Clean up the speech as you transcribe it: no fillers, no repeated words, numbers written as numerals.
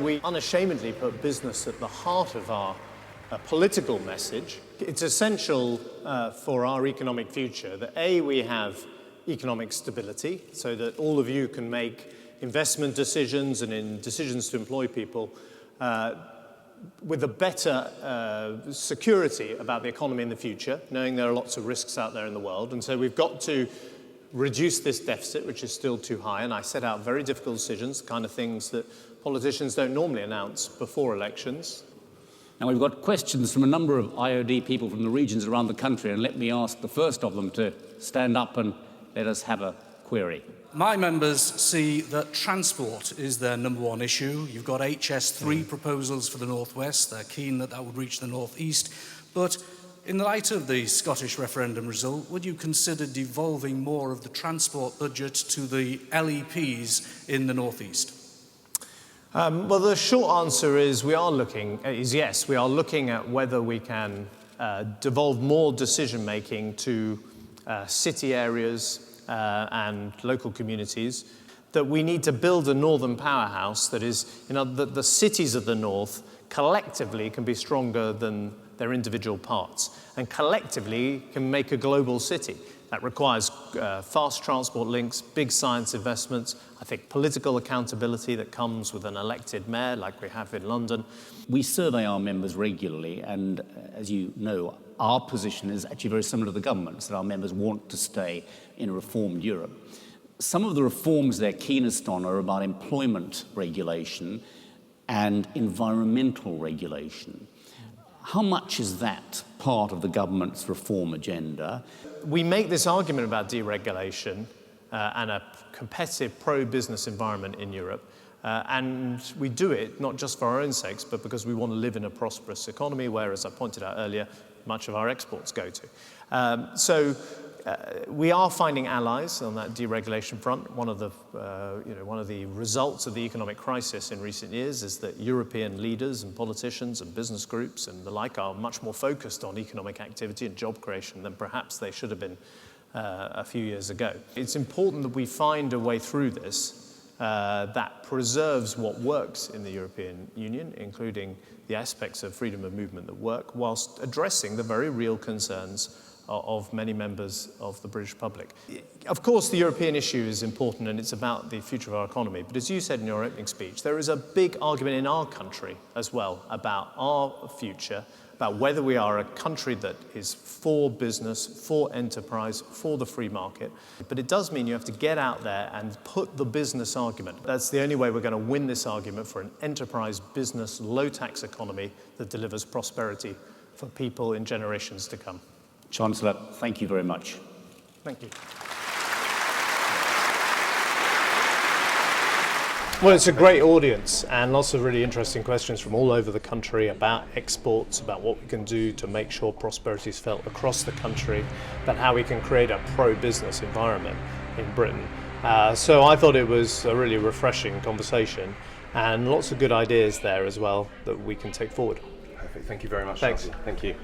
we unashamedly put business at the heart of our political message. It's essential for our economic future that A, we have economic stability so that all of you can make investment decisions and in decisions to employ people with a better security about the economy in the future, knowing there are lots of risks out there in the world. And so we've got to reduce this deficit, which is still too high. And I set out very difficult decisions, the kind of things that politicians don't normally announce before elections. Now, we've got questions from a number of IOD people from the regions around the country, and let me ask the first of them to stand up and let us have a query. My members see that transport is their number one issue. You've got HS3 proposals for the North West. They're keen that that would reach the North East. But in the light of the Scottish referendum result, would you consider devolving more of the transport budget to the LEPs in the North East? Well, the short answer is yes. We are looking at whether we can devolve more decision-making to city areas and local communities, that we need to build a northern powerhouse that is, that the cities of the north collectively can be stronger than their individual parts and collectively can make a global city. That requires fast transport links, big science investments, I think political accountability that comes with an elected mayor like we have in London. We survey our members regularly, and as you know, our position is actually very similar to the government's, that our members want to stay in a reformed Europe. Some of the reforms they're keenest on are about employment regulation and environmental regulation. How much is that part of the government's reform agenda? We make this argument about deregulation and a competitive pro-business environment in Europe. And we do it not just for our own sakes, but because we want to live in a prosperous economy where, as I pointed out earlier, much of our exports go to. We are finding allies on that deregulation front. One of the results of the economic crisis in recent years is that European leaders and politicians and business groups and the like are much more focused on economic activity and job creation than perhaps they should have been a few years ago. It's important that we find a way through this that preserves what works in the European Union, including the aspects of freedom of movement that work, whilst addressing the very real concerns of many members of the British public. Of course, the European issue is important and it's about the future of our economy, but as you said in your opening speech, there is a big argument in our country as well about our future, about whether we are a country that is for business, for enterprise, for the free market. But it does mean you have to get out there and put the business argument. That's the only way we're going to win this argument for an enterprise, business, low-tax economy that delivers prosperity for people in generations to come. Chancellor, thank you very much. Thank you. Well, it's a great audience and lots of really interesting questions from all over the country about exports, about what we can do to make sure prosperity is felt across the country, about how we can create a pro-business environment in Britain. So I thought it was a really refreshing conversation and lots of good ideas there as well that we can take forward. Perfect. Thank you very much. Thanks. Thank you.